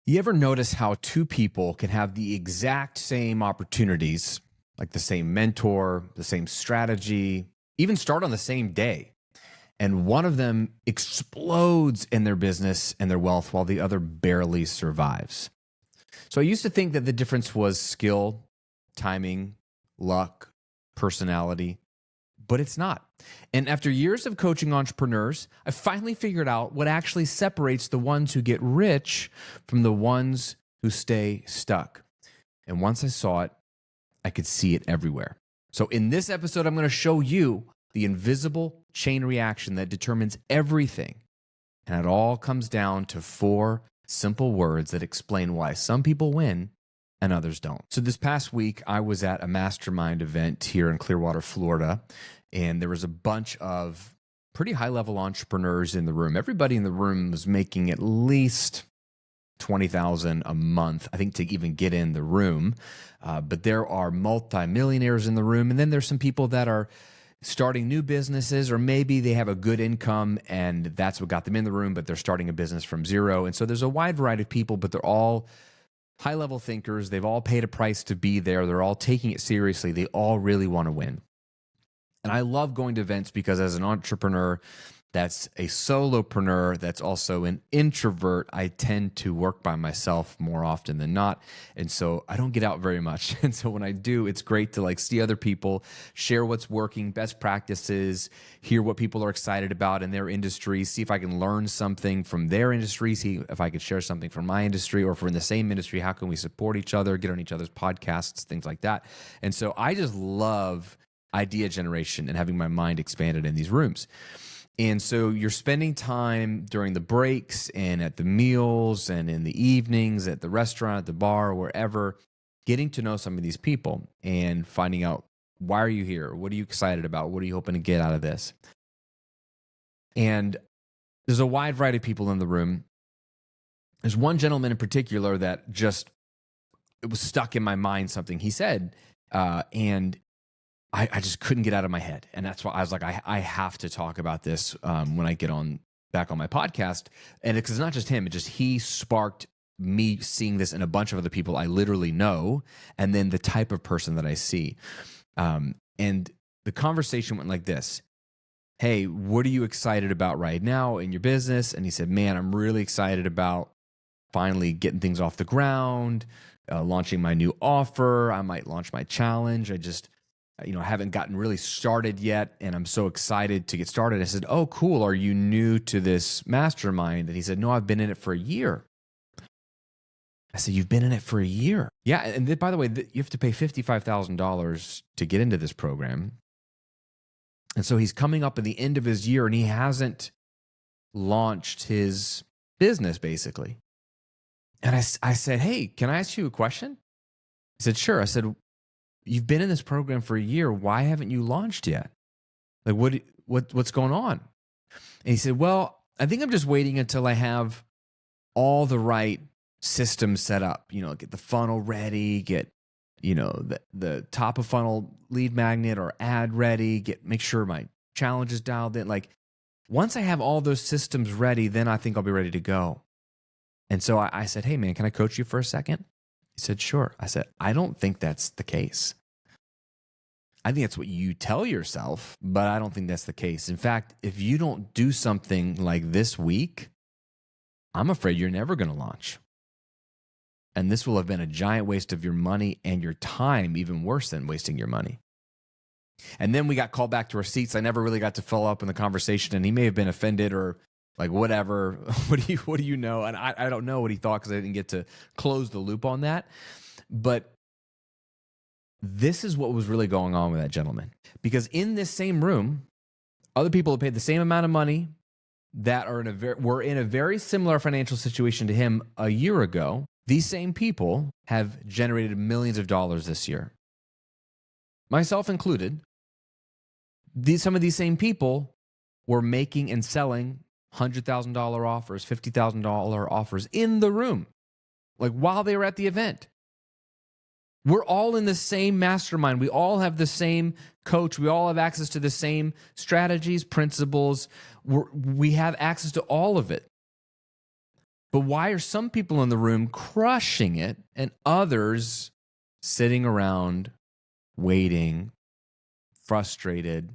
You ever notice how two people can have the exact same opportunities, like the same mentor, the same strategy, even start on the same day? And one of them explodes in their business and their wealth while the other barely survives. So I used to think that the difference was skill, timing, luck, personality, but it's not. And after years of coaching entrepreneurs, I finally figured out what actually separates the ones who get rich from the ones who stay stuck. And once I saw it, I could see it everywhere. So in this episode, I'm going to show you the invisible chain reaction that determines everything. And it all comes down to 4 simple words that explain why some people win and others don't. So this past week, I was at a mastermind event here in Clearwater, Florida, and there was a bunch of pretty high-level entrepreneurs in the room. Everybody in the room was making at least $20,000 a month, I think, to even get in the room. But there are multimillionaires in the room, and then there's some people that are starting new businesses, or maybe they have a good income and that's what got them in the room, but they're starting a business from zero. And so there's a wide variety of people, but they're all high-level thinkers. They've all paid a price to be there. They're all taking it seriously. They all really want to win. And I love going to events because as an entrepreneur, that's a solopreneur, that's also an introvert, I tend to work by myself more often than not. And so I don't get out very much. And so when I do, it's great to see other people, share what's working, best practices, hear what people are excited about in their industry, see if I can learn something from their industry, see if I could share something from my industry, or if we're in the same industry, how can we support each other, get on each other's podcasts, things like that. And so I just love idea generation and having my mind expanded in these rooms. And so you're spending time during the breaks and at the meals and in the evenings at the restaurant, at the bar, wherever, getting to know some of these people and finding out, why are you here? What are you excited about? What are you hoping to get out of this? And there's a wide variety of people in the room. There's one gentleman in particular that it was stuck in my mind, something he said, and I just couldn't get out of my head. And that's why I was like, I have to talk about this when I get back on my podcast. And it's not just him, he sparked me seeing this in a bunch of other people I literally know, and then the type of person that I see. And the conversation went like this. Hey, what are you excited about right now in your business? And he said, man, I'm really excited about finally getting things off the ground, launching my new offer. I might launch my challenge. I haven't gotten really started yet, and I'm so excited to get started. I said, oh, cool. Are you new to this mastermind? And he said, no, I've been in it for a year. I said, you've been in it for a year? Yeah. And by the way, you have to pay $55,000 to get into this program. And so he's coming up at the end of his year, and he hasn't launched his business, basically. And I said, hey, can I ask you a question? He said, sure. I said, you've been in this program for a year. Why haven't you launched yet? What's going on? And he said, well, I think I'm just waiting until I have all the right systems set up, get the funnel ready, get, the top of funnel lead magnet or ad ready, make sure my challenge is dialed in. Once I have all those systems ready, then I think I'll be ready to go. And so I said, hey man, can I coach you for a second? He said, sure. I said, I don't think that's the case. I think that's what you tell yourself, but I don't think that's the case. In fact, if you don't do something like this week, I'm afraid you're never going to launch. And this will have been a giant waste of your money and your time, even worse than wasting your money. And then we got called back to our seats. I never really got to follow up in the conversation, and he may have been offended or whatever. What do you know? And I don't know what he thought because I didn't get to close the loop on that. But this is what was really going on with that gentleman. Because in this same room, other people have paid the same amount of money that were in a very similar financial situation to him a year ago. These same people have generated millions of dollars this year. Myself included. Some of these same people were making and selling $100,000 offers, $50,000 offers in the room, while they were at the event. We're all in the same mastermind. We all have the same coach. We all have access to the same strategies, principles. We have access to all of it. But why are some people in the room crushing it and others sitting around waiting, frustrated,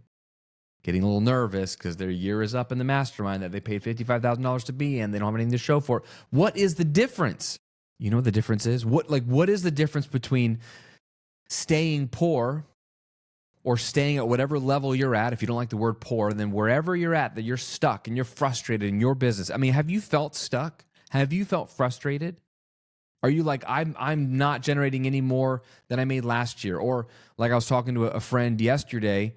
getting a little nervous because their year is up in the mastermind that they paid $55,000 to be in? They don't have anything to show for it. What is the difference? You know what the difference is? What is the difference between staying poor or staying at whatever level you're at? If you don't like the word poor, then wherever you're at, that you're stuck and you're frustrated in your business. I mean, have you felt stuck? Have you felt frustrated? Are you like, I'm not generating any more than I made last year? Or like I was talking to a friend yesterday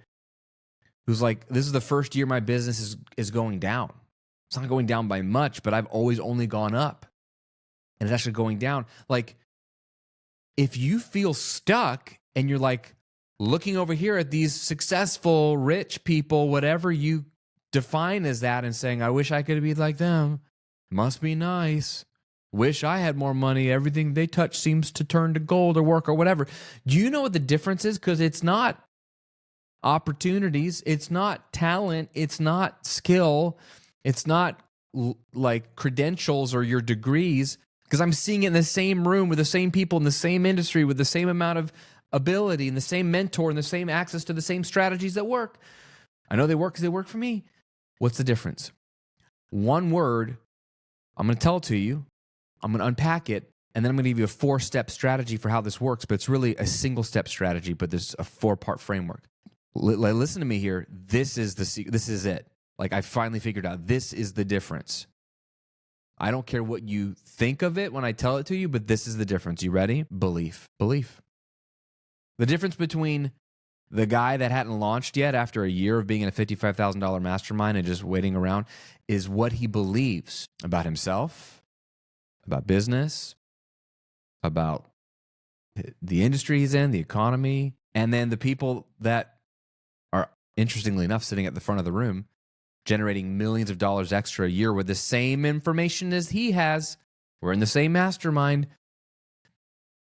who's like, this is the first year my business is going down. It's not going down by much, but I've always only gone up. And it's actually going down. Like, if you feel stuck and you're like looking over here at these successful, rich people, whatever you define as that, and saying, I wish I could be like them. Must be nice. Wish I had more money. Everything they touch seems to turn to gold or work or whatever. Do you know what the difference is? Because it's not opportunities. It's not talent. It's not skill. It's not like credentials or your degrees. Because I'm seeing it in the same room with the same people in the same industry with the same amount of ability and the same mentor and the same access to the same strategies that work. I know they work because they work for me. What's the difference? One word, I'm going to tell it to you. I'm going to unpack it, and then I'm going to give you a 4-step strategy for how this works, but it's really a single-step strategy, but there's a 4-part framework. Listen to me here. This is it. Like, I finally figured out this is the difference. I don't care what you think of it when I tell it to you, but this is the difference. You ready? Belief. The difference between the guy that hadn't launched yet after a year of being in a $55,000 mastermind and just waiting around is what he believes about himself, about business, about the industry he's in, the economy, and then the people that are, interestingly enough, sitting at the front of the room, generating millions of dollars extra a year with the same information as he has. We're in the same mastermind.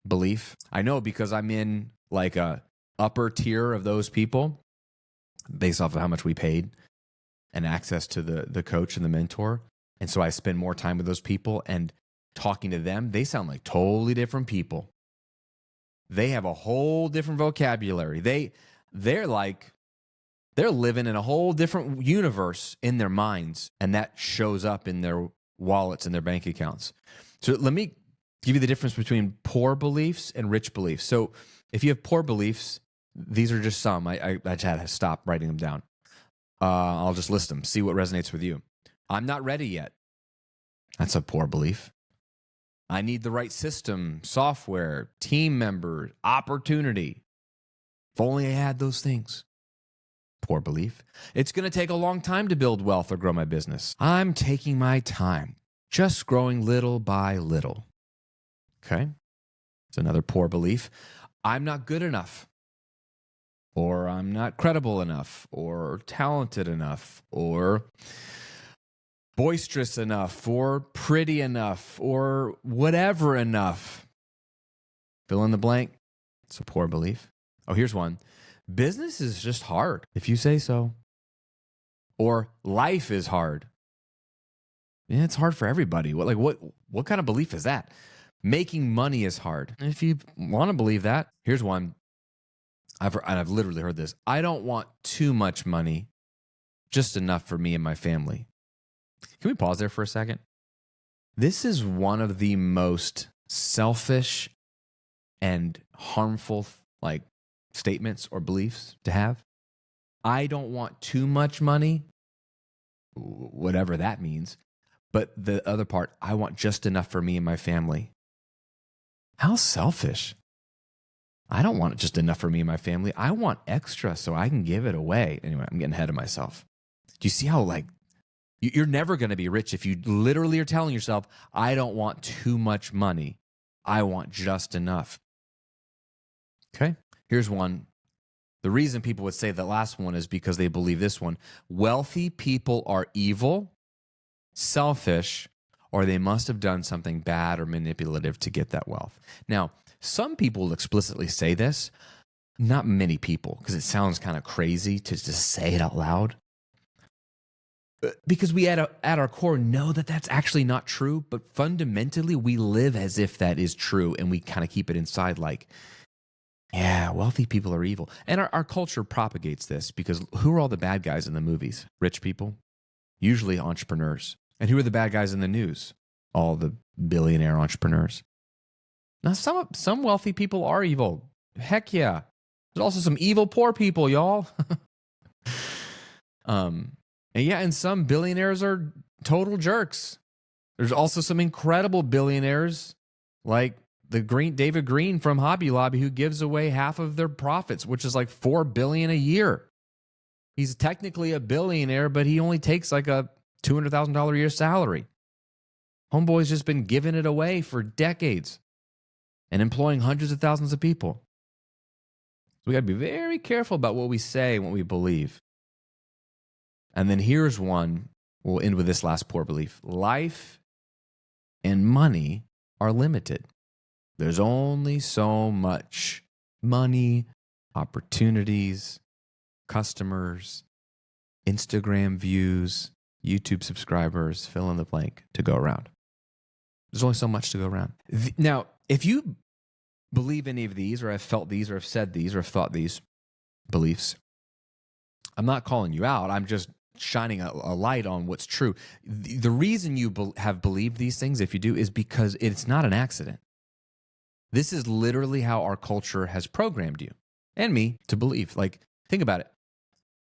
Belief. I know because I'm in like a upper tier of those people based off of how much we paid and access to the coach and the mentor. And so I spend more time with those people and talking to them. They sound like totally different people. They have a whole different vocabulary. They're living in a whole different universe in their minds, and that shows up in their wallets and their bank accounts. So let me give you the difference between poor beliefs and rich beliefs. So if you have poor beliefs, these are just some. I just had to stop writing them down. I'll just list them, see what resonates with you. I'm not ready yet. That's a poor belief. I need the right system, software, team members, opportunity. If only I had those things. Poor belief. It's going to take a long time to build wealth or grow my business. I'm taking my time, just growing little by little. Okay? It's another poor belief. I'm not good enough, or I'm not credible enough, or talented enough, or boisterous enough, or pretty enough, or whatever enough. Fill in the blank. It's a poor belief. Oh, here's one. Business is just hard, if you say so. Or life is hard. Yeah, it's hard for everybody. What kind of belief is that? Making money is hard. If you want to believe that, here's one. I've literally heard this. I don't want too much money, just enough for me and my family. Can we pause there for a second? This is one of the most selfish and harmful statements or beliefs to have. I don't want too much money, whatever that means. But the other part, I want just enough for me and my family. How selfish. I don't want just enough for me and my family. I want extra so I can give it away. Anyway, I'm getting ahead of myself. Do you see how you're never going to be rich if you literally are telling yourself, I don't want too much money. I want just enough. Okay. Here's one. The reason people would say the last one is because they believe this one. Wealthy people are evil, selfish, or they must have done something bad or manipulative to get that wealth. Now, some people will explicitly say this. Not many people, because it sounds kind of crazy to just say it out loud. because we at our core know that that's actually not true, but fundamentally we live as if that is true, and we kind of keep it inside like, yeah, wealthy people are evil. And our culture propagates this because who are all the bad guys in the movies? Rich people, usually entrepreneurs. And who are the bad guys in the news? All the billionaire entrepreneurs. Now, some wealthy people are evil. Heck yeah. There's also some evil poor people, y'all. And some billionaires are total jerks. There's also some incredible billionaires like David Green from Hobby Lobby, who gives away half of their profits, which is like $4 billion a year. He's technically a billionaire, but he only takes like a $200,000 a year salary. Homeboy's just been giving it away for decades and employing hundreds of thousands of people. So we got to be very careful about what we say and what we believe. And then here's one, we'll end with this last poor belief. Life and money are limited. There's only so much money, opportunities, customers, Instagram views, YouTube subscribers, fill in the blank, to go around. There's only so much to go around. Now, if you believe any of these, or have felt these, or have said these, or have thought these beliefs, I'm not calling you out. I'm just shining a light on what's true. The reason you have believed these things, if you do, is because it's not an accident. This is literally how our culture has programmed you and me to believe. Like, think about it.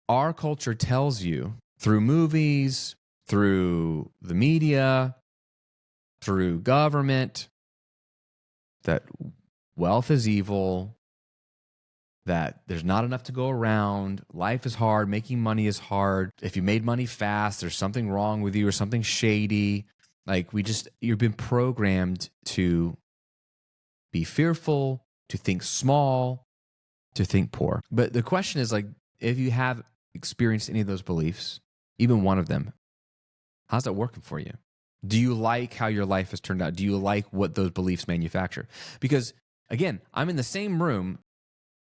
Our culture tells you through movies, through the media, through government, that wealth is evil, that there's not enough to go around, life is hard, making money is hard. If you made money fast, there's something wrong with you or something shady. Like, you've been programmed to be fearful, to think small, to think poor. But the question is, like, if you have experienced any of those beliefs, even one of them, how's that working for you? Do you like how your life has turned out? Do you like what those beliefs manufacture? Because, again, I'm in the same room,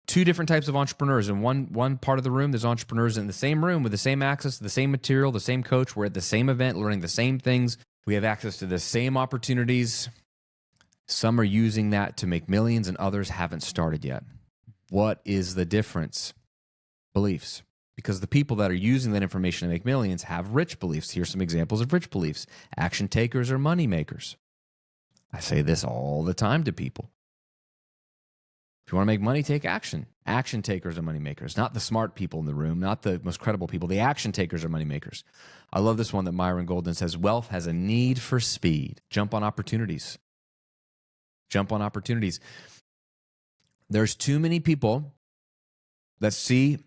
two different types of entrepreneurs. In one part of the room, there's entrepreneurs in the same room with the same access to the same material, the same coach. We're at the same event, learning the same things. We have access to the same opportunities. Some are using that to make millions and others haven't started yet. What is the difference? Beliefs. Because the people that are using that information to make millions have rich beliefs. Here's some examples of rich beliefs. Action takers or money makers. I say this all the time to people. If you want to make money, take action. Action takers are money makers, not the smart people in the room, not the most credible people. The action takers are money makers. I love this one that Myron Golden says, wealth has a need for speed. Jump on opportunities. Jump on opportunities. There's too many people that see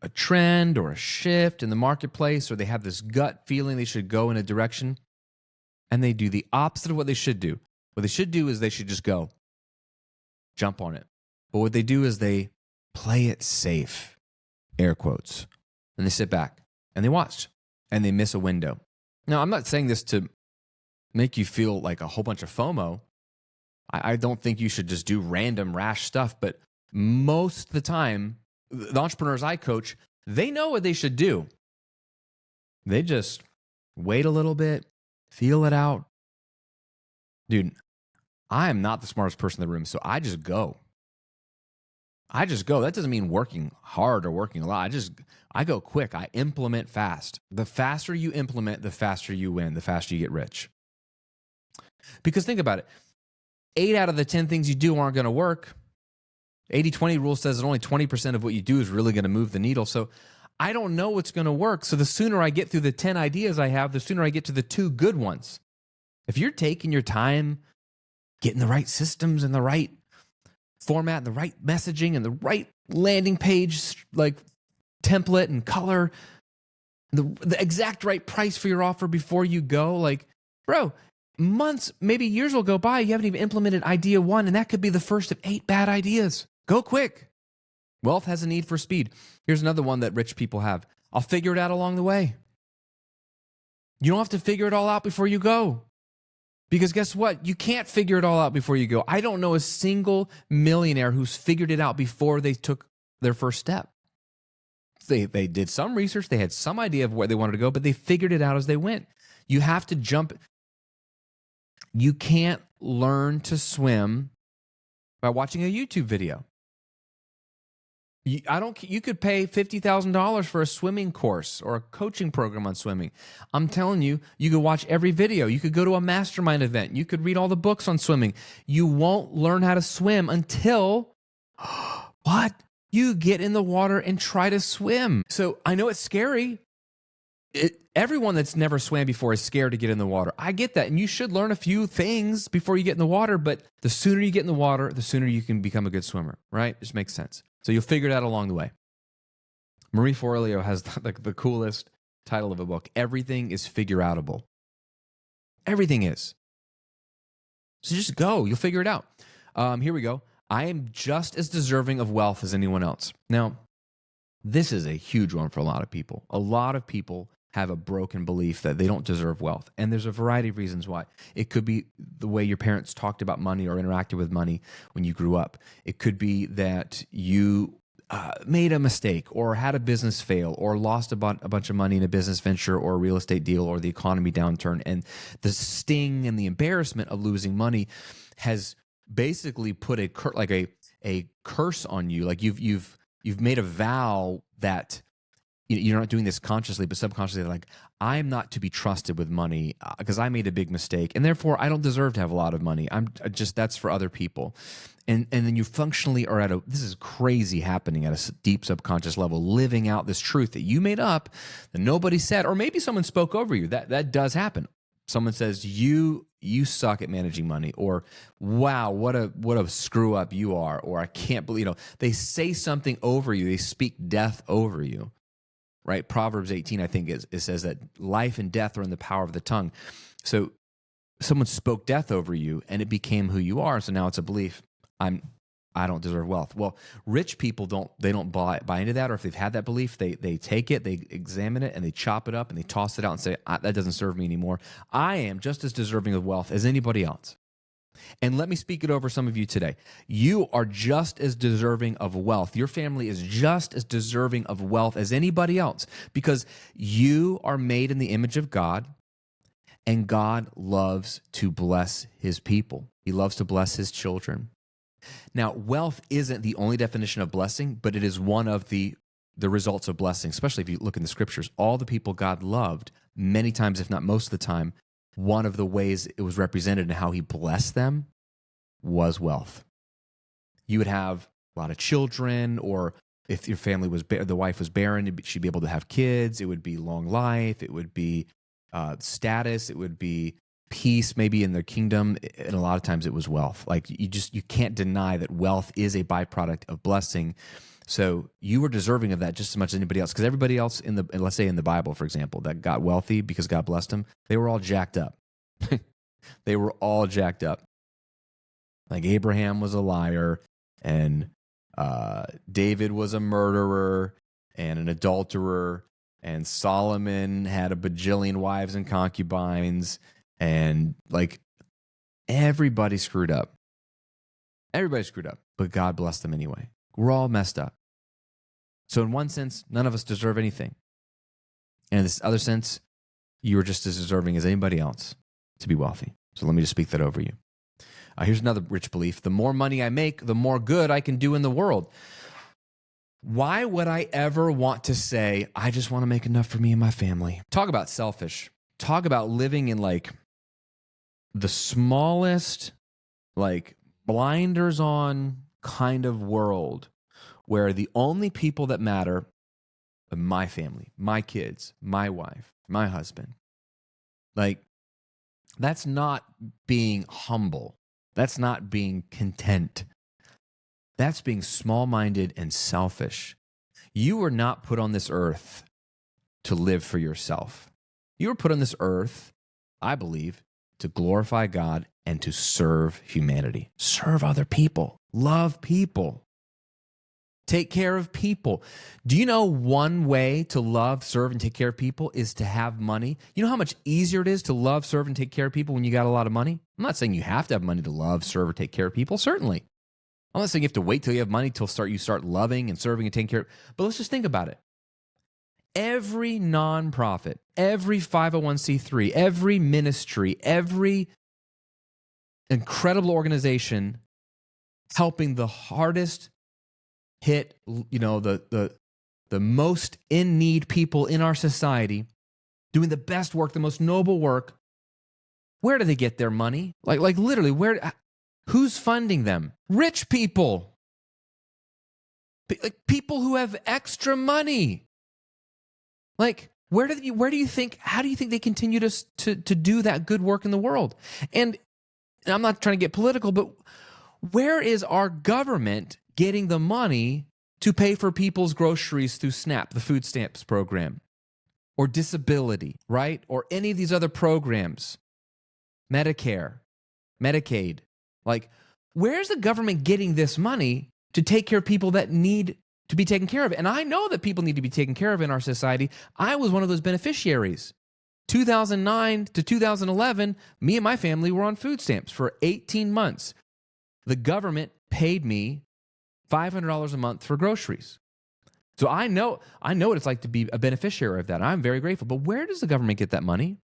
a trend or a shift in the marketplace, or they have this gut feeling they should go in a direction, and they do the opposite of what they should do. What they should do is they should just go. Jump on it. But what they do is they play it safe, air quotes, and they sit back and they watch and they miss a window. Now, I'm not saying this to make you feel like a whole bunch of FOMO. I don't think you should just do random rash stuff, but most of the time, the entrepreneurs I coach, they know what they should do. They just wait a little bit, feel it out. Dude, I am not the smartest person in the room, so I just go. I just go. That doesn't mean working hard or working a lot. I go quick. I implement fast. The faster you implement, the faster you win, the faster you get rich. Because think about it. 8 out of the 10 things you do aren't going to work. 80-20 rule says that only 20% of what you do is really going to move the needle. So I don't know what's going to work. So the sooner I get through the 10 ideas I have, the sooner I get to the 2 good ones. If you're taking your time, getting the right systems and the right format and the right messaging and the right landing page, like template and color, the exact right price for your offer before you go, like, bro, months, maybe years will go by. You haven't even implemented idea 1, and that could be the first of 8 bad ideas. Go quick. Wealth has a need for speed. Here's another one that rich people have. I'll figure it out along the way. You don't have to figure it all out before you go. Because guess what? You can't figure it all out before you go. I don't know a single millionaire who's figured it out before they took their first step. They did some research. They had some idea of where they wanted to go, but they figured it out as they went. You have to jump. You can't learn to swim by watching a YouTube video. You could pay $50,000 for a swimming course or a coaching program on swimming. I'm telling you, you could watch every video. You could go to a mastermind event. You could read all the books on swimming. You won't learn how to swim until what? You get in the water and try to swim. So I know it's scary. Everyone that's never swam before is scared to get in the water. I get that. And you should learn a few things before you get in the water. But the sooner you get in the water, the sooner you can become a good swimmer, right? It just makes sense. So you'll figure it out along the way. Marie Forleo has the coolest title of a book. Everything is figure-outable. Everything is. So just go. You'll figure it out. Here we go. I am just as deserving of wealth as anyone else. Now, this is a huge one for a lot of people. A lot of people have a broken belief that they don't deserve wealth. And there's a variety of reasons why. It could be the way your parents talked about money or interacted with money when you grew up. It could be that you made a mistake or had a business fail or lost a bunch of money in a business venture or a real estate deal or the economy downturn. And the sting and the embarrassment of losing money has basically put a curse on you. Like you've made a vow that you're not doing this consciously, but subconsciously, like, I'm not to be trusted with money because I made a big mistake, and therefore I don't deserve to have a lot of money. That's for other people. And then you functionally are this is crazy happening at a deep subconscious level, living out this truth that you made up, that nobody said, or maybe someone spoke over you. That does happen. Someone says, you suck at managing money, or wow, what a screw up you are, or I can't believe, they say something over you. They speak death over you. Right? Proverbs 18, I think, it says that life and death are in the power of the tongue. So someone spoke death over you and it became who you are. So now it's a belief. I don't deserve wealth. Well, rich people don't buy into that, or if they've had that belief, they take it, they examine it, and they chop it up and they toss it out and say, that doesn't serve me anymore. I am just as deserving of wealth as anybody else. And let me speak it over some of you today. You are just as deserving of wealth. Your family is just as deserving of wealth as anybody else, because you are made in the image of God, and God loves to bless his people. He loves to bless his children. Now, wealth isn't the only definition of blessing, but it is one of the results of blessing, especially if you look in the scriptures. All the people God loved, many times, if not most of the time, one of the ways it was represented in how he blessed them was wealth. You would have a lot of children, or if your family was the wife was barren, she'd be able to have kids. It would be long life. It would be status. It would be peace, maybe in their kingdom. And a lot of times it was wealth. Like you can't deny that wealth is a byproduct of blessing. So you were deserving of that just as much as anybody else, because everybody else let's say in the Bible, for example, that got wealthy because God blessed them, they were all jacked up. They were all jacked up. Like Abraham was a liar, and David was a murderer and an adulterer, and Solomon had a bajillion wives and concubines, and like everybody screwed up. Everybody screwed up, but God blessed them anyway. We're all messed up. So in one sense, none of us deserve anything. And in this other sense, you are just as deserving as anybody else to be wealthy. So let me just speak that over you. Here's another rich belief. The more money I make, the more good I can do in the world. Why would I ever want to say, I just want to make enough for me and my family? Talk about selfish. Talk about living in like the smallest, like blinders on kind of world, where the only people that matter are my family, my kids, my wife, my husband. Like, that's not being humble. That's not being content. That's being small-minded and selfish. You were not put on this earth to live for yourself. You were put on this earth, I believe, to glorify God and to serve humanity. Serve other people. Love people. Take care of people. Do you know one way to love, serve, and take care of people is to have money? You know how much easier it is to love, serve, and take care of people when you got a lot of money? I'm not saying you have to have money to love, serve, or take care of people. Certainly. I'm not saying you have to wait till you have money till you start loving and serving and taking care of. But let's just think about it. Every nonprofit, every 501c3, every ministry, every incredible organization helping the hardest hit, the most in need people in our society, doing the best work, the most noble work. Where do they get their money? Like literally, who's funding them? Rich people. Like people who have extra money. Like, how do you think they continue to do that good work in the world? And I'm not trying to get political, but where is our government getting the money to pay for people's groceries through SNAP, the food stamps program, or disability, right? Or any of these other programs, Medicare, Medicaid? Like, where's the government getting this money to take care of people that need to be taken care of? And I know that people need to be taken care of in our society. I was one of those beneficiaries. 2009 to 2011, me and my family were on food stamps for 18 months. The government paid me $500 a month for groceries. So I know what it's like to be a beneficiary of that. I'm very grateful. But where does the government get that money?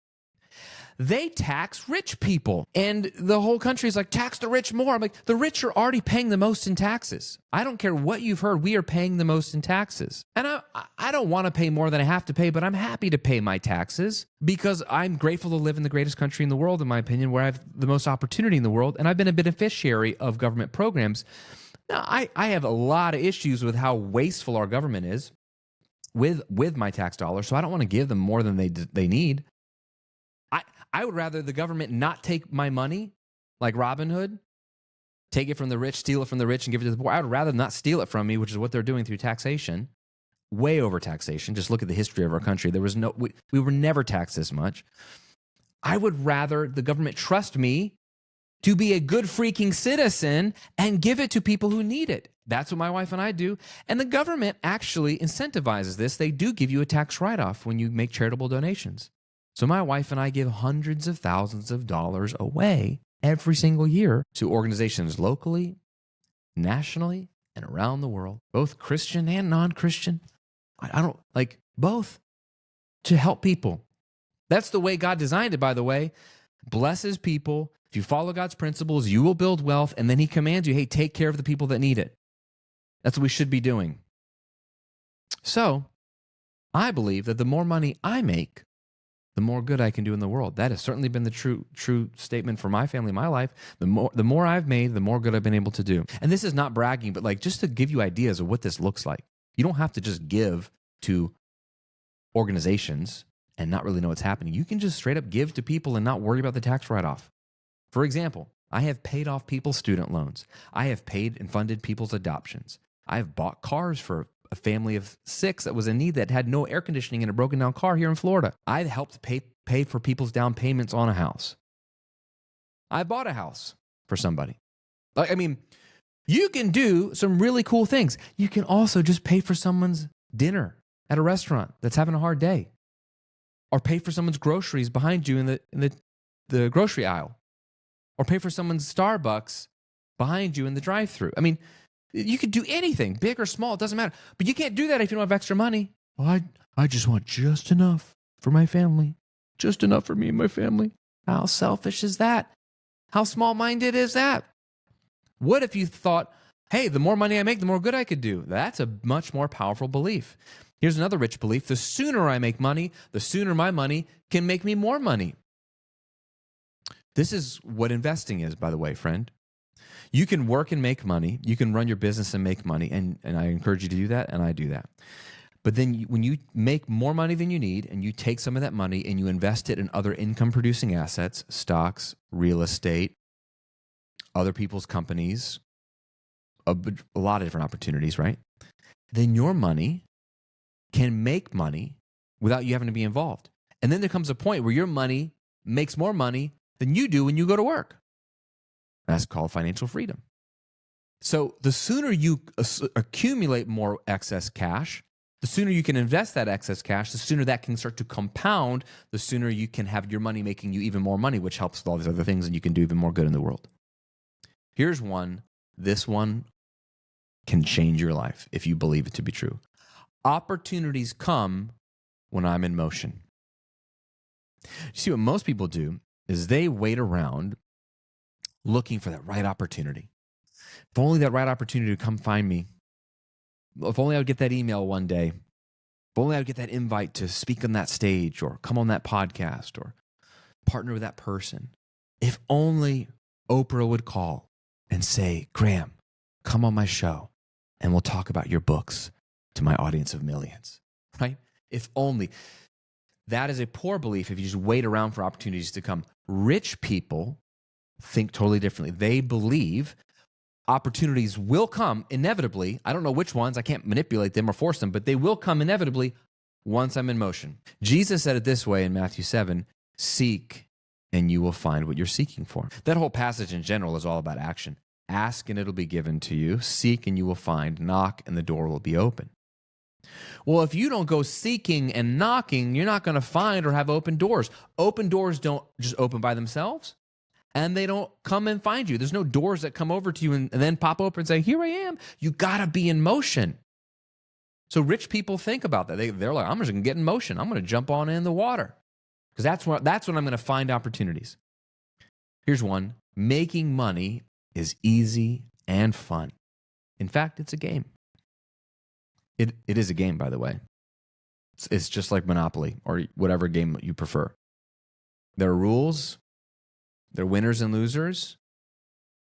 They tax rich people. And the whole country is like, tax the rich more. I'm like, the rich are already paying the most in taxes. I don't care what you've heard. We are paying the most in taxes. And I don't want to pay more than I have to pay, but I'm happy to pay my taxes because I'm grateful to live in the greatest country in the world, in my opinion, where I have the most opportunity in the world. And I've been a beneficiary of government programs. Now, I have a lot of issues with how wasteful our government is with my tax dollars, so I don't want to give them more than they need. I would rather the government not take my money, like Robin Hood, take it from the rich, steal it from the rich, and give it to the poor. I would rather not steal it from me, which is what they're doing through taxation, way over taxation. Just look at the history of our country. We were never taxed this much. I would rather the government trust me to be a good freaking citizen and give it to people who need it. That's what my wife and I do. And the government actually incentivizes this. They do give you a tax write-off when you make charitable donations. So my wife and I give hundreds of thousands of dollars away every single year to organizations locally, nationally, and around the world, both Christian and non-Christian. I don't like both, to help people. That's the way God designed it, by the way. Blesses people. If you follow God's principles, you will build wealth, and then he commands you, hey, take care of the people that need it. That's what we should be doing. So I believe that the more money I make, the more good I can do in the world. That has certainly been the true statement for my family, my life. The more I've made, the more good I've been able to do. And this is not bragging, but like just to give you ideas of what this looks like. You don't have to just give to organizations and not really know what's happening. You can just straight up give to people and not worry about the tax write-off. For example, I have paid off people's student loans. I have paid and funded people's adoptions. I have bought cars for a family of 6 that was in need that had no air conditioning in a broken down car here in Florida. I've helped pay for people's down payments on a house. I bought a house for somebody. I mean, you can do some really cool things. You can also just pay for someone's dinner at a restaurant that's having a hard day, or pay for someone's groceries behind you in the grocery aisle, or pay for someone's Starbucks behind you in the drive-thru. I mean, you could do anything, big or small, it doesn't matter. But you can't do that if you don't have extra money. Well, I just want just enough for my family. Just enough for me and my family. How selfish is that? How small-minded is that? What if you thought, hey, the more money I make, the more good I could do? That's a much more powerful belief. Here's another rich belief. The sooner I make money, the sooner my money can make me more money. This is what investing is, by the way, friend. You can work and make money. You can run your business and make money. And I encourage you to do that, and I do that. But then when you make more money than you need and you take some of that money and you invest it in other income-producing assets, stocks, real estate, other people's companies, a lot of different opportunities, right? Then your money can make money without you having to be involved. And then there comes a point where your money makes more money than you do when you go to work. That's called financial freedom. So the sooner you accumulate more excess cash, the sooner you can invest that excess cash, the sooner that can start to compound, the sooner you can have your money making you even more money, which helps with all these other things, and you can do even more good in the world. Here's one. This one can change your life if you believe it to be true. Opportunities come when I'm in motion. You see, what most people do is they wait around looking for that right opportunity. If only that right opportunity would come find me. If only I would get that email one day. If only I would get that invite to speak on that stage or come on that podcast or partner with that person. If only Oprah would call and say, Graham, come on my show and we'll talk about your books to my audience of millions, right? If only. That is a poor belief if you just wait around for opportunities to come. Rich people think totally differently. They believe opportunities will come inevitably. I don't know which ones. I can't manipulate them or force them, but they will come inevitably once I'm in motion. Jesus said it this way in Matthew 7, seek and you will find what you're seeking for. That whole passage in general is all about action. Ask and it'll be given to you. Seek and you will find. Knock and the door will be open. Well, if you don't go seeking and knocking, you're not going to find or have open doors. Open doors don't just open by themselves, and they don't come and find you. There's no doors that come over to you and then pop open and say, here I am. You got to be in motion. So rich people think about that. They're like, I'm just going to get in motion. I'm going to jump on in the water because that's when I'm going to find opportunities. Here's one. Making money is easy and fun. In fact, it's a game. It is a game, by the way. It's just like Monopoly or whatever game you prefer. There are rules, there are winners and losers,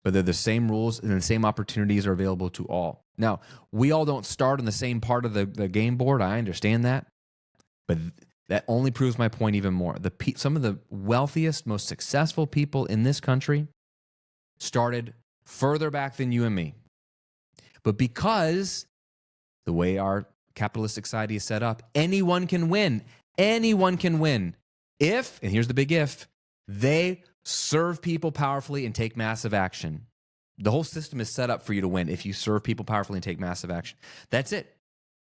but they're the same rules and the same opportunities are available to all. Now, we all don't start on the same part of the game board. I understand that, but that only proves my point even more. Some of the wealthiest, most successful people in this country started further back than you and me. But because the way our capitalistic society is set up, anyone can win. Anyone can win if, and here's the big if, they serve people powerfully and take massive action. The whole system is set up for you to win if you serve people powerfully and take massive action. That's it.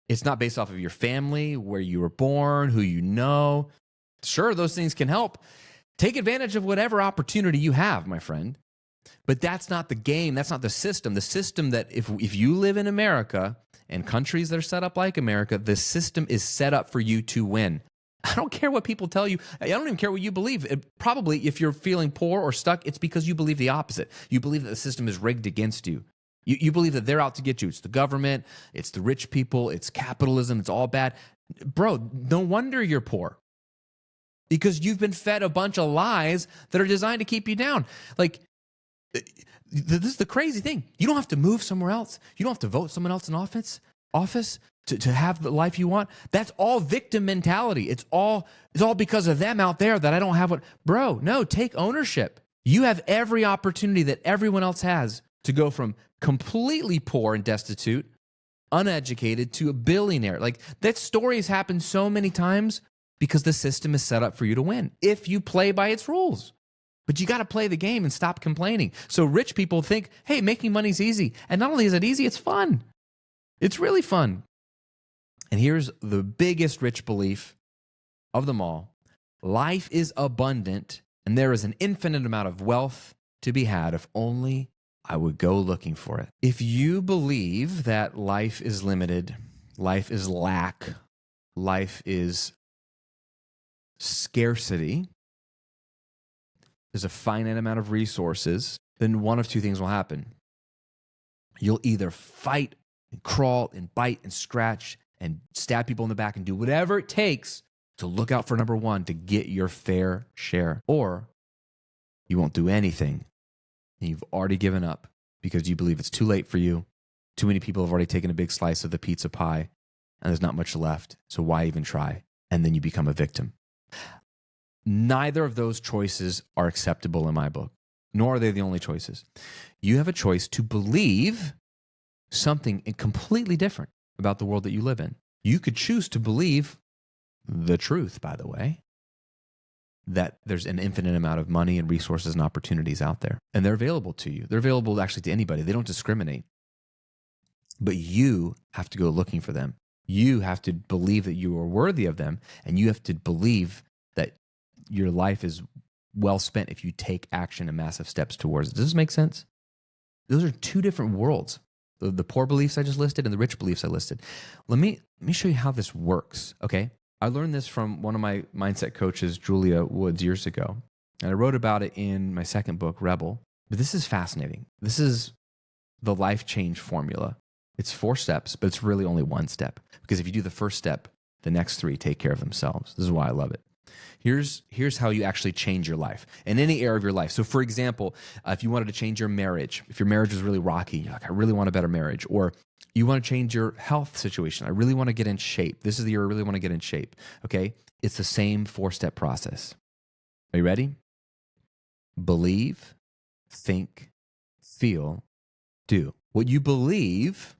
It's not based off of your family, where you were born, who you know. Sure, those things can help. Take advantage of whatever opportunity you have, my friend. But that's not the game. That's not the system. The system that if you live in America and countries that are set up like America, the system is set up for you to win. I don't care what people tell you. I don't even care what you believe. Probably if you're feeling poor or stuck, it's because you believe the opposite. You believe that the system is rigged against you. You believe that they're out to get you. It's the government. It's the rich people. It's capitalism. It's all bad. Bro, no wonder you're poor. Because you've been fed a bunch of lies that are designed to keep you down. Like, this is the crazy thing. You don't have to move somewhere else. You don't have to vote someone else in office to have the life you want. That's all victim mentality. It's all because of them out there that I don't have what. Bro, no, take ownership. You have every opportunity that everyone else has to go from completely poor and destitute, uneducated, to a billionaire. Like, that story has happened so many times because the system is set up for you to win if you play by its rules. But you got to play the game and stop complaining. So rich people think, hey, making money's easy. And not only is it easy, it's fun. It's really fun. And here's the biggest rich belief of them all. Life is abundant, and there is an infinite amount of wealth to be had if only I would go looking for it. If you believe that life is limited, life is lack, life is scarcity, there's a finite amount of resources, then one of two things will happen. You'll either fight and crawl and bite and scratch and stab people in the back and do whatever it takes to look out for number one to get your fair share. Or you won't do anything and you've already given up because you believe it's too late for you. Too many people have already taken a big slice of the pizza pie and there's not much left. So why even try? And then you become a victim. Neither of those choices are acceptable in my book, nor are they the only choices. You have a choice to believe something completely different about the world that you live in. You could choose to believe the truth, by the way, that there's an infinite amount of money and resources and opportunities out there, and they're available to you. They're available actually to anybody. They don't discriminate. But you have to go looking for them. You have to believe that you are worthy of them, and you have to believe that your life is well spent if you take action and massive steps towards it. Does this make sense? Those are two different worlds. The poor beliefs I just listed and the rich beliefs I listed. Let me show you how this works, okay? I learned this from one of my mindset coaches, Julia Woods, years ago. And I wrote about it in my second book, Rebel. But this is fascinating. This is the life change formula. It's 4 steps, but it's really only 1 step. Because if you do the first step, the next 3 take care of themselves. This is why I love it. Here's how you actually change your life in any area of your life. So for example, if you wanted to change your marriage, if your marriage was really rocky, you're like, I really want a better marriage, or you want to change your health situation. I really want to get in shape. This is the year I really want to get in shape. Okay. It's the same 4-step process. Are you ready? Believe, think, feel, do. What you believe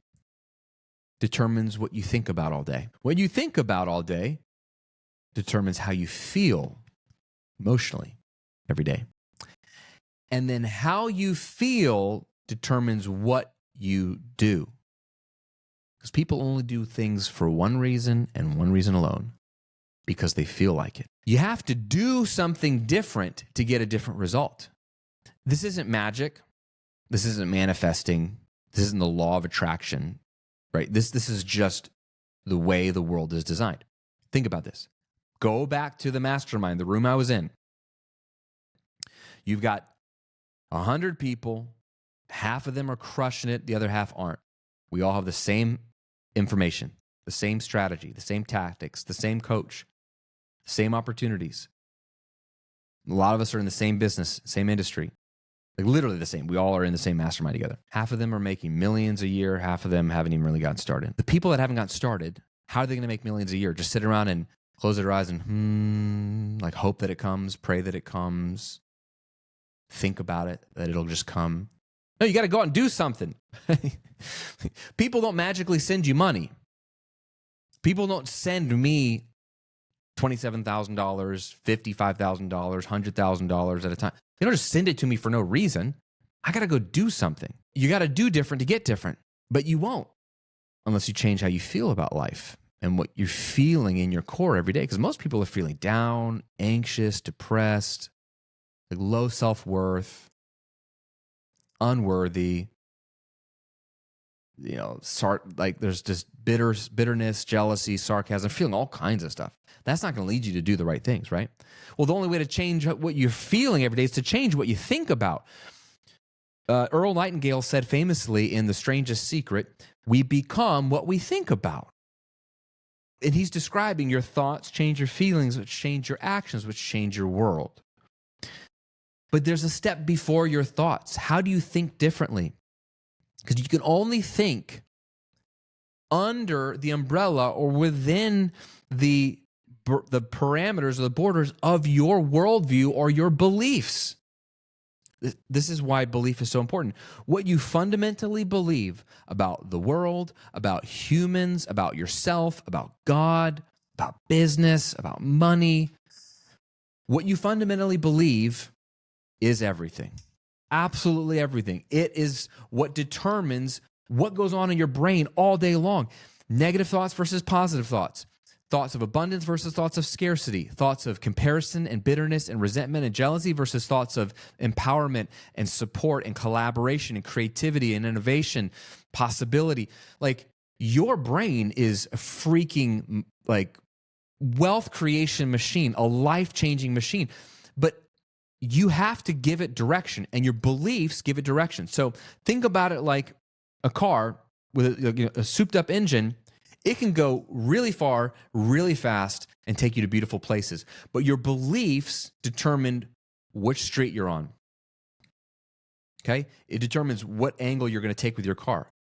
determines what you think about all day. What you think about all day determines how you feel emotionally every day. And then how you feel determines what you do. Because people only do things for one reason and one reason alone, because they feel like it. You have to do something different to get a different result. This isn't magic. This isn't manifesting. This isn't the law of attraction, right? This is just the way the world is designed. Think about this. Go back to the mastermind, the room I was in. You've got 100 people. Half of them are crushing it. The other half aren't. We all have the same information, the same strategy, the same tactics, the same coach, same opportunities. A lot of us are in the same business, same industry. Like literally the same. We all are in the same mastermind together. Half of them are making millions a year. Half of them haven't even really gotten started. The people that haven't gotten started, how are they going to make millions a year? Just sit around and close their eyes and like hope that it comes, pray that it comes, think about it, that it'll just come. No, you got to go out and do something. People don't magically send you money. People don't send me $27,000, $55,000, $100,000 at a time. They don't just send it to me for no reason. I got to go do something. You got to do different to get different, but you won't unless you change how you feel about life and what you're feeling in your core every day. Because most people are feeling down, anxious, depressed, like low self-worth, unworthy, like there's just bitterness, jealousy, sarcasm, feeling all kinds of stuff. That's not going to lead you to do the right things, right? Well, the only way to change what you're feeling every day is to change what you think about. Earl Nightingale said famously in The Strangest Secret, we become what we think about. And he's describing your thoughts change your feelings, which change your actions, which change your world. But there's a step before your thoughts. How do you think differently? Because you can only think under the umbrella or within the parameters or the borders of your worldview or your beliefs. This is why belief is so important. What you fundamentally believe about the world, about humans, about yourself, about God, about business, about money, what you fundamentally believe is everything. Absolutely everything. It is what determines what goes on in your brain all day long. Negative thoughts versus positive thoughts. Thoughts of abundance versus thoughts of scarcity. Thoughts of comparison and bitterness and resentment and jealousy versus thoughts of empowerment and support and collaboration and creativity and innovation, possibility. Like your brain is a freaking like wealth creation machine, a life-changing machine. But you have to give it direction, and your beliefs give it direction. So think about it like a car with a souped-up engine. It can go really far, really fast, and take you to beautiful places. But your beliefs determine which street you're on. Okay? It determines what angle you're going to take with your car.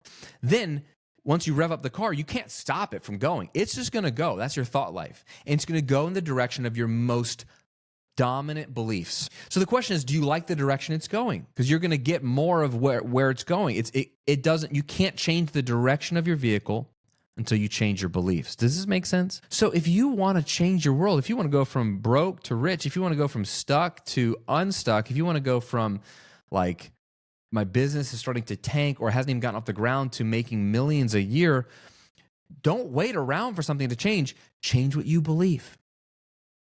Then, once you rev up the car, you can't stop it from going. It's just going to go. That's your thought life. And it's going to go in the direction of your most dominant beliefs. So the question is, do you like the direction it's going? Because you're going to get more of where it's going. You can't change the direction of your vehicle until you change your beliefs. Does this make sense? So if you want to change your world, if you want to go from broke to rich, if you want to go from stuck to unstuck, if you want to go from like my business is starting to tank or hasn't even gotten off the ground to making millions a year, don't wait around for something to change. Change what you believe.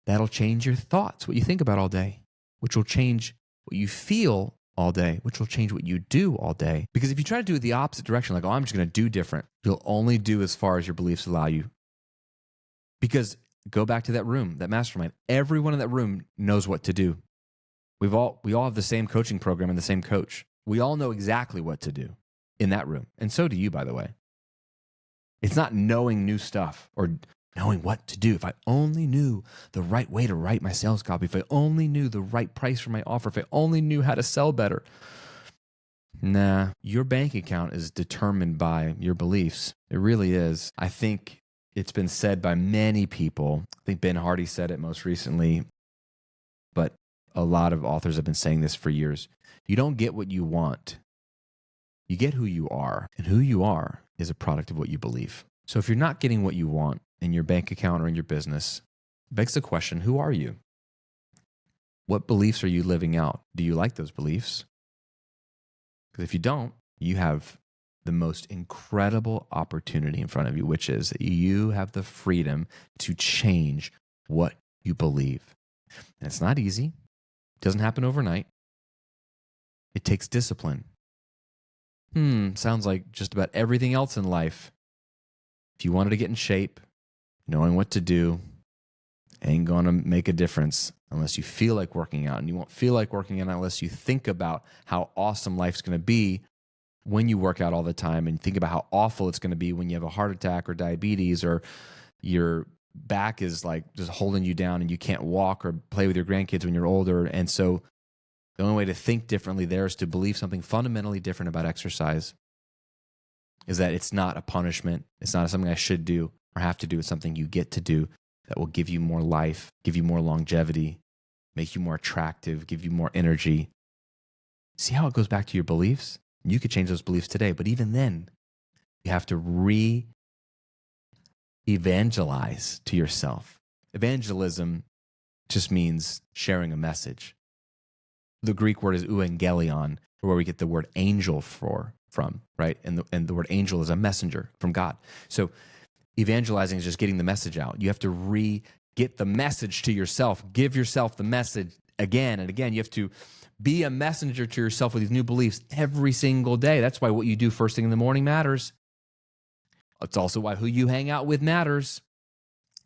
That'll change your thoughts, what you think about all day, which will change what you feel all day, which will change what you do all day. Because if you try to do it the opposite direction, like, oh, I'm just going to do different, you'll only do as far as your beliefs allow you. Because Go back to that room, that mastermind. Everyone in that room knows what to do. We all have the same coaching program and the same coach. We all know exactly what to do in that room. And so do you, by the way. It's not knowing new stuff or knowing what to do. If I only knew the right way to write my sales copy, if I only knew the right price for my offer, if I only knew how to sell better. Nah, your bank account is determined by your beliefs. It really is. I think it's been said by many people. I think Ben Hardy said it most recently, but a lot of authors have been saying this for years. You don't get what you want. You get who you are, and who you are is a product of what you believe. So if you're not getting what you want in your bank account or in your business, it begs the question, who are you? What beliefs are you living out? Do you like those beliefs? Because if you don't, you have the most incredible opportunity in front of you, which is that you have the freedom to change what you believe. And it's not easy. It doesn't happen overnight. It takes discipline. Sounds like just about everything else in life. If you wanted to get in shape, knowing what to do ain't going to make a difference unless you feel like working out. And you won't feel like working out unless you think about how awesome life's going to be when you work out all the time, and think about how awful it's going to be when you have a heart attack or diabetes, or your back is like just holding you down and you can't walk or play with your grandkids when you're older. And so the only way to think differently there is to believe something fundamentally different about exercise, is that it's not a punishment. It's not something I should do or have to do. It's something you get to do that will give you more life, give you more longevity, make you more attractive, give you more energy. See how it goes back to your beliefs? You could change those beliefs today, but even then, you have to re-evangelize to yourself. Evangelism just means sharing a message. The Greek word is euangelion, where we get the word angel from, right? And the word angel is a messenger from God. So evangelizing is just getting the message out. You have to get the message to yourself. Give yourself the message again and again. You have to be a messenger to yourself with these new beliefs every single day. That's why what you do first thing in the morning matters. It's also why who you hang out with matters.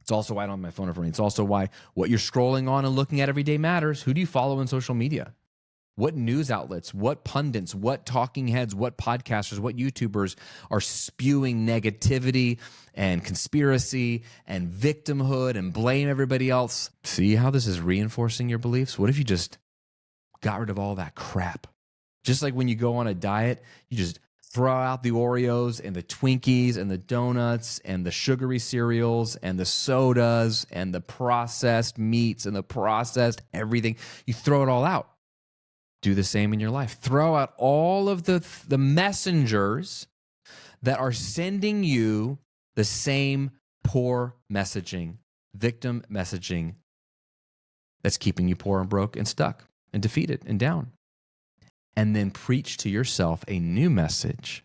It's also why I don't have my phone in front of me. It's also why what you're scrolling on and looking at every day matters. Who do you follow on social media? What news outlets, what pundits, what talking heads, what podcasters, what YouTubers are spewing negativity and conspiracy and victimhood and blame everybody else? See how this is reinforcing your beliefs? What if you just got rid of all that crap? Just like when you go on a diet, you just throw out the Oreos and the Twinkies and the donuts and the sugary cereals and the sodas and the processed meats and the processed everything. You throw it all out. Do the same in your life. Throw out all of the messengers that are sending you the same poor messaging, victim messaging that's keeping you poor and broke and stuck and defeated and down. And then preach to yourself a new message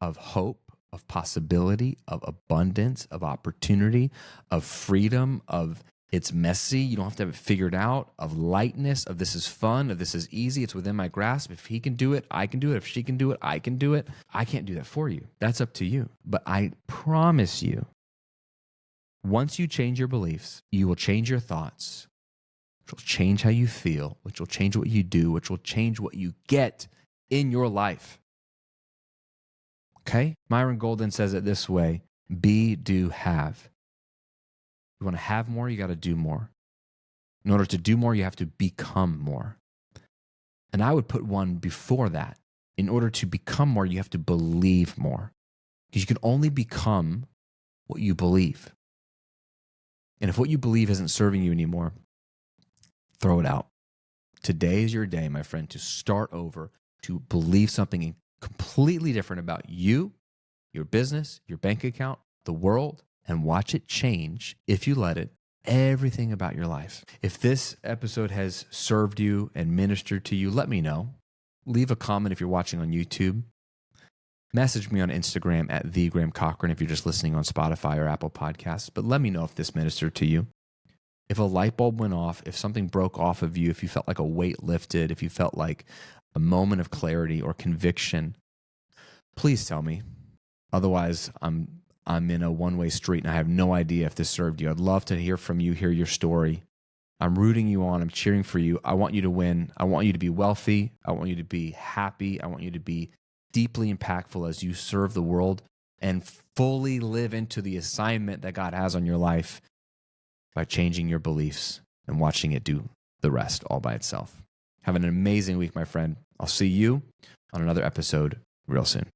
of hope, of possibility, of abundance, of opportunity, of freedom, of it's messy, you don't have to have it figured out, of lightness, of this is fun, of this is easy, it's within my grasp. If he can do it, I can do it. If she can do it, I can do it. I can't do that for you. That's up to you. But I promise you, once you change your beliefs, you will change your thoughts, which will change how you feel, which will change what you do, which will change what you get in your life. Okay? Myron Golden says it this way: be, do, have. You want to have more, you got to do more. In order to do more, you have to become more. And I would put one before that. In order to become more, you have to believe more. Because you can only become what you believe. And if what you believe isn't serving you anymore, throw it out. Today is your day, my friend, to start over, to believe something completely different about you, your business, your bank account, the world, and watch it change, if you let it, everything about your life. If this episode has served you and ministered to you, let me know. Leave a comment if you're watching on YouTube. Message me on Instagram at @TheGrahamCochran if you're just listening on Spotify or Apple Podcasts. But let me know if this ministered to you. If a light bulb went off, if something broke off of you, if you felt like a weight lifted, if you felt like a moment of clarity or conviction, please tell me. Otherwise, I'm I'm in a one-way street and I have no idea if this served you. I'd love to hear from you, hear your story. I'm rooting you on. I'm cheering for you. I want you to win. I want you to be wealthy. I want you to be happy. I want you to be deeply impactful as you serve the world and fully live into the assignment that God has on your life by changing your beliefs and watching it do the rest all by itself. Have an amazing week, my friend. I'll see you on another episode real soon.